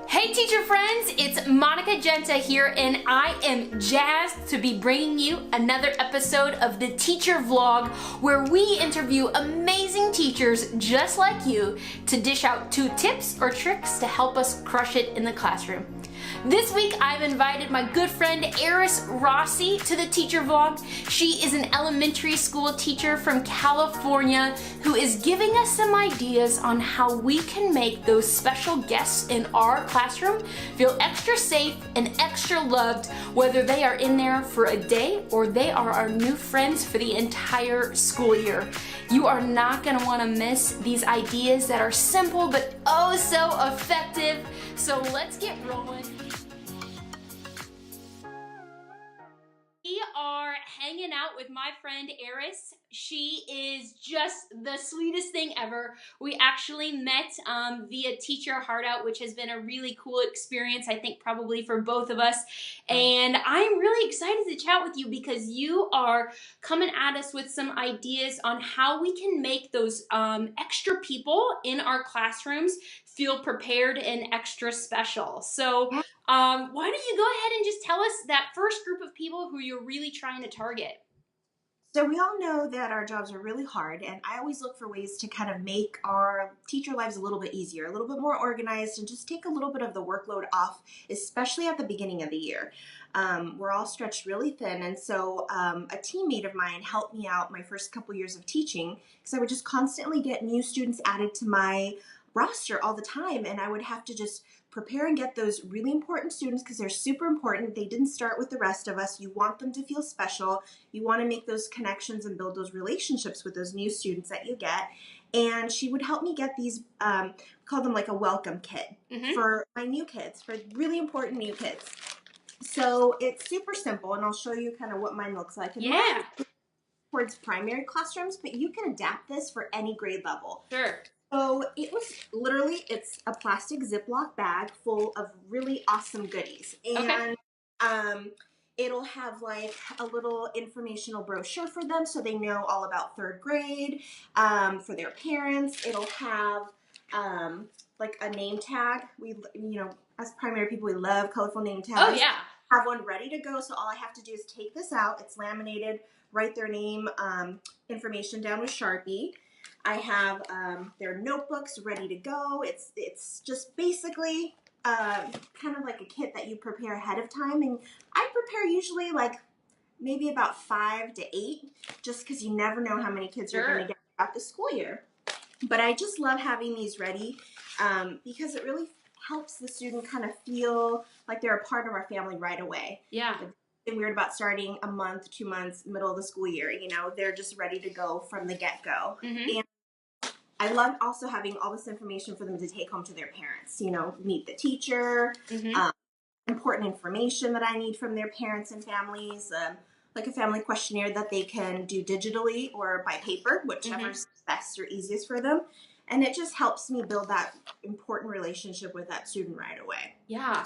Hey teacher friends, it's Monica Genta here and I am jazzed to be bringing you another episode of the Teacher Vlog where we interview amazing teachers just like you to dish out 2 tips or tricks to help us crush it in the classroom. This week I've invited my good friend Aris Rossi to the Teacher Vlog. She is an elementary school teacher from California who is giving us some ideas on how we can make those special guests in our classroom feel extra safe and extra loved, whether they are in there for a day or they are our new friends for the entire school year. You are not going to want to miss these ideas that are simple but oh so effective. So let's get rolling. We are hanging out with my friend Aris. She is just the sweetest thing ever. We actually met via Teacher Heart Out, which has been a really cool experience, I think probably for both of us. And I'm really excited to chat with you because you are coming at us with some ideas on how we can make those extra people in our classrooms feel prepared and extra special. So why don't you go ahead and just tell us that first group of people who you're really trying to target? So we all know that our jobs are really hard, and I always look for ways to kind of make our teacher lives a little bit easier, a little bit more organized, and just take a little bit of the workload off, especially at the beginning of the year. We're all stretched really thin, and so a teammate of mine helped me out my first couple years of teaching because I would just constantly get new students added to my roster all the time, and I would have to just prepare and get those really important students because they're super important. They didn't start with the rest of us. You want them to feel special. You want to make those connections and build those relationships with those new students that you get. And she would help me get these, call them like a welcome kit for my new kids, for really important new kids. So it's super simple, and I'll show you kind of what mine looks like. And mine is towards primary classrooms, but you can adapt this for any grade level. Sure. So it was literally, it's a plastic Ziploc bag full of really awesome goodies. And it'll have like a little informational brochure for them so they know all about 3rd grade, for their parents. It'll have like a name tag. We, as primary people, we love colorful name tags. Oh, yeah. Have one ready to go. So all I have to do is take this out. It's laminated, write their name, information down with Sharpie. I have their notebooks ready to go. It's just basically kind of like a kit that you prepare ahead of time. And I prepare usually like maybe about 5 to 8, just because you never know how many kids you're going to get throughout the school year. But I just love having these ready because it really helps the student kind of feel like they're a part of our family right away. Yeah. It's weird about starting a month, 2 months, middle of the school year. They're just ready to go from the get-go. And I love also having all this information for them to take home to their parents. Meet the teacher, important information that I need from their parents and families, like a family questionnaire that they can do digitally or by paper, whichever's best or easiest for them. And it just helps me build that important relationship with that student right away. Yeah.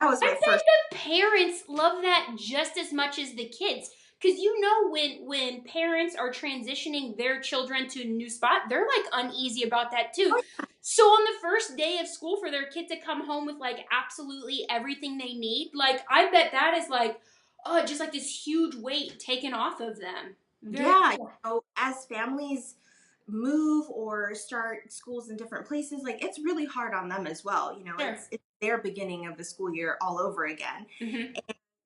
That was my I bet the parents love that just as much as the kids. Because when parents are transitioning their children to a new spot, they're like uneasy about that too. Oh, yeah. So on the first day of school for their kid to come home with like absolutely everything they need, like I bet that is like, oh, just like this huge weight taken off of them. Very cool. As families move or start schools in different places, like it's really hard on them as well. It's their beginning of the school year all over again. And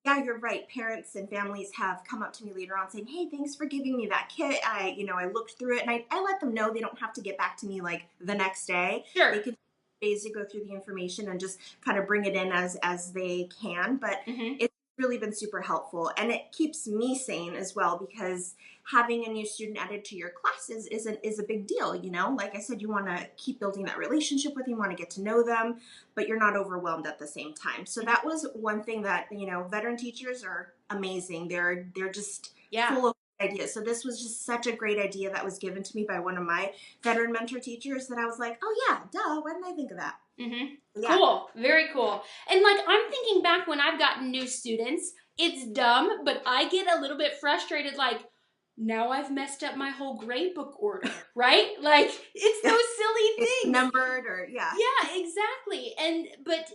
yeah, you're right. Parents and families have come up to me later on saying, hey, thanks for giving me that kit. I looked through it, and I let them know they don't have to get back to me like the next day. Sure. They can days to go through the information and just kind of bring it in as they can. But it's really been super helpful, and it keeps me sane as well because having a new student added to your classes is a big deal. Like I said, you want to keep building that relationship with them, you want to get to know them, but you're not overwhelmed at the same time. So that was one thing that veteran teachers are amazing. They're just full of ideas. So this was just such a great idea that was given to me by one of my veteran mentor teachers that I was like, oh yeah, duh, why didn't I think of that? Yeah. Cool. Very cool. And like, I'm thinking back when I've gotten new students, it's dumb, but I get a little bit frustrated. Like, now I've messed up my whole grade book order, right? Like, it's those silly It's things. numbered or yeah. Yeah, exactly. And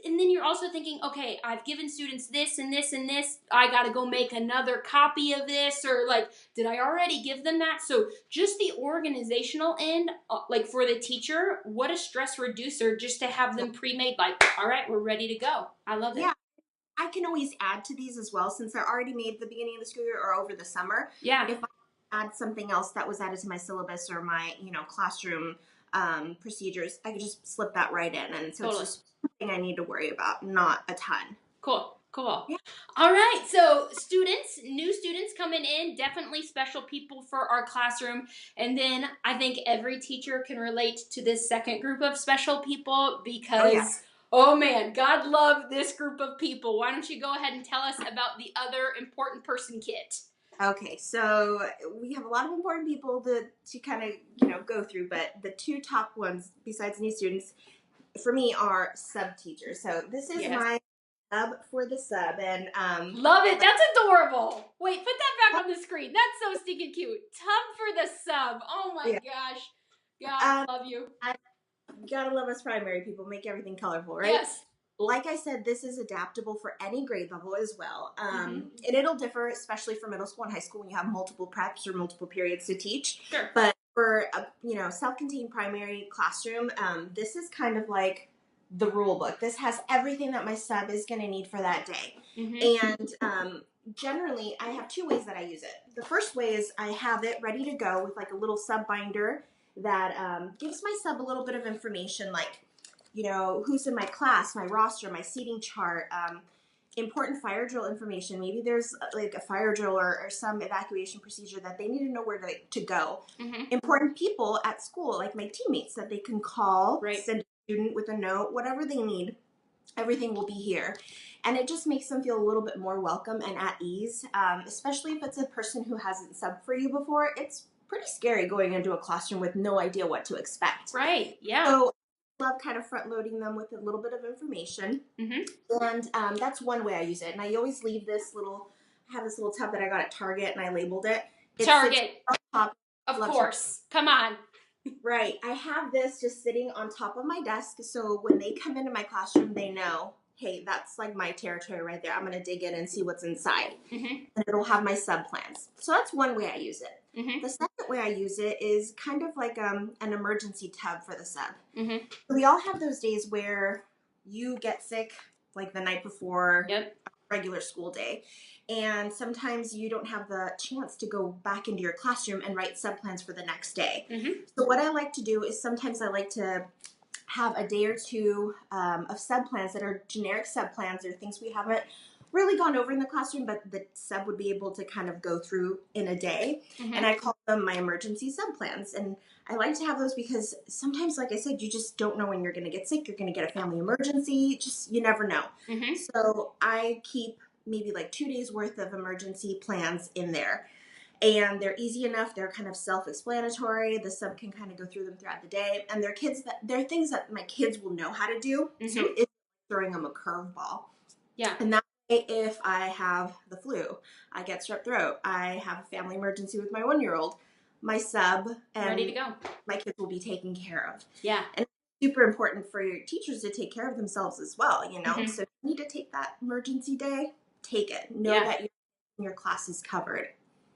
then you're also thinking, okay, I've given students this and this and this. I got to go make another copy of this, or like, did I already give them that? So just the organizational end, like for the teacher, what a stress reducer just to have them pre-made. Like, all right, we're ready to go. I love it. Yeah. I can always add to these as well since they're already made at the beginning of the school year or over the summer. Yeah. If I add something else that was added to my syllabus or my, classroom procedures, I could just slip that right in. And so Totally. it's just something I need to worry about, not a ton. Cool. Yeah. All right. So new students coming in, definitely special people for our classroom. And then I think every teacher can relate to this second group of special people because, oh man, God love this group of people. Why don't you go ahead and tell us about the other important person kit? Okay, so we have a lot of important people to kind of, go through, but the two top ones besides new students for me are sub teachers. So this is my sub for the sub, and love it. That's adorable. Wait, put that back on the screen. That's so stinking cute. Tub for the sub. Oh my gosh. God, love you. Gotta love us primary people. Make everything colorful, right? Yes. Like I said, this is adaptable for any grade level as well. And it'll differ, especially for middle school and high school when you have multiple preps or multiple periods to teach. Sure. But for a, self-contained primary classroom, this is kind of like the rule book. This has everything that my sub is going to need for that day. And generally, I have two ways that I use it. The first way is I have it ready to go with like a little sub binder that gives my sub a little bit of information like, who's in my class, my roster, my seating chart, important fire drill information. Maybe there's like a fire drill or some evacuation procedure that they need to know where to go. Important people at school, like my teammates that they can call, send a student with a note, whatever they need, everything will be here. And it just makes them feel a little bit more welcome and at ease, especially if it's a person who hasn't subbed for you before. It's pretty scary going into a classroom with no idea what to expect. Right, yeah. So love kind of front loading them with a little bit of information. And that's one way I use it. And I always leave I have this little tub that I got at Target and I labeled it. Target. Top of course. Come on. Right. I have this just sitting on top of my desk. So when they come into my classroom, they know, hey, that's like my territory right there. I'm going to dig in and see what's inside. And it'll have my sub plans. So that's one way I use it. The second way I use it is kind of like an emergency tub for the sub. We all have those days where you get sick like the night before a regular school day. And sometimes you don't have the chance to go back into your classroom and write sub plans for the next day. So what I like to do is sometimes I like to have a day or two of sub plans that are generic sub plans or things we haven't really gone over in the classroom, but the sub would be able to kind of go through in a day. And I call them my emergency sub plans. And I like to have those because sometimes, like I said, you just don't know when you're going to get sick. You're going to get a family emergency. You never know. So I keep maybe like 2 days worth of emergency plans in there. And they're easy enough. They're kind of self-explanatory. The sub can kind of go through them throughout the day. And they're things that my kids will know how to do. So it's throwing them a curveball. Yeah. And that way, if I have the flu, I get strep throat, I have a family emergency with my 1-year-old, my sub and ready to go. My kids will be taken care of. Yeah. And it's super important for your teachers to take care of themselves as well, So if you need to take that emergency day, take it. Know that your class is covered.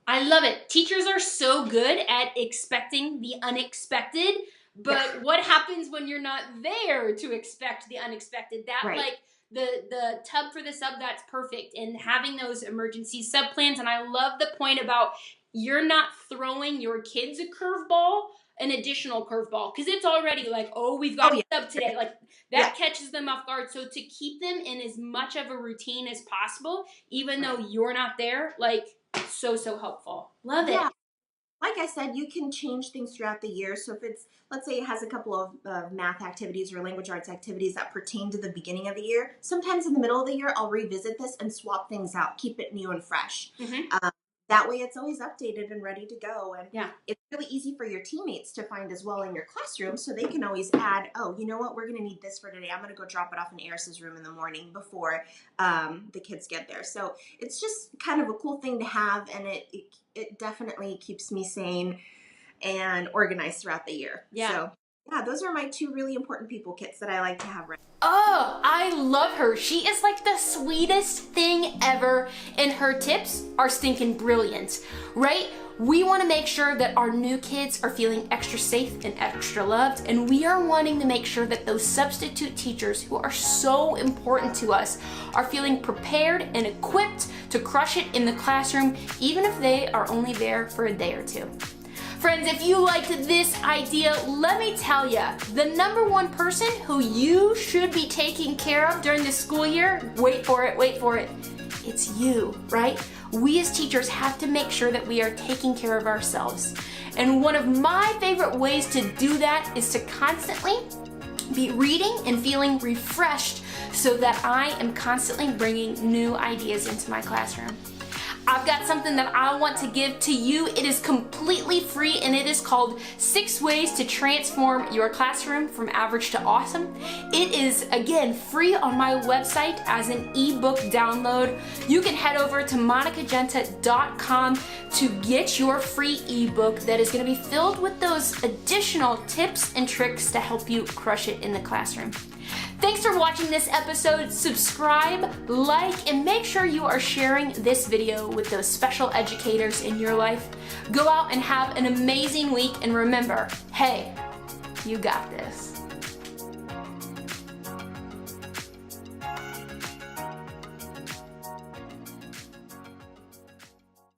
I love it. Teachers are so good at expecting the unexpected, but what happens when you're not there to expect the unexpected? That like the tub for the sub, that's perfect. And having those emergency sub plans. And I love the point about you're not throwing your kids a curveball, an additional curveball, because it's already like, oh, we've got a sub today. Like that catches them off guard. So to keep them in as much of a routine as possible, even though you're not there, like so helpful. Love it. Like I said, you can change things throughout the year. So if it's, let's say it has a couple of math activities or language arts activities that pertain to the beginning of the year, sometimes in the middle of the year, I'll revisit this and swap things out, keep it new and fresh. That way it's always updated and ready to go. And Yeah. it's really easy for your teammates to find as well in your classroom, so they can always add, oh, you know what, we're going to need this for today. I'm going to go drop it off in Aris's room in the morning before the kids get there. So it's just kind of a cool thing to have, and it definitely keeps me sane and organized throughout the year. Yeah. So yeah, those are my two really important people kits that I like to have. Oh, I love her. She is like the sweetest thing ever, and her tips are stinking brilliant, right? We want to make sure that our new kids are feeling extra safe and extra loved, and we are wanting to make sure that those substitute teachers who are so important to us are feeling prepared and equipped to crush it in the classroom, even if they are only there for a day or two. Friends, if you liked this idea, let me tell you, the number one person who you should be taking care of during the school year, wait for it, it's you, right? We as teachers have to make sure that we are taking care of ourselves. And one of my favorite ways to do that is to constantly be reading and feeling refreshed so that I am constantly bringing new ideas into my classroom. I've got something that I want to give to you. It is completely free, and it is called 6 Ways to Transform Your Classroom from Average to Awesome. It is, again, free on my website as an ebook download. You can head over to monicagenta.com to get your free ebook that is going to be filled with those additional tips and tricks to help you crush it in the classroom. Thanks for watching this episode. Subscribe, like, and make sure you are sharing this video with those special educators in your life. Go out and have an amazing week, and remember, hey, you got this.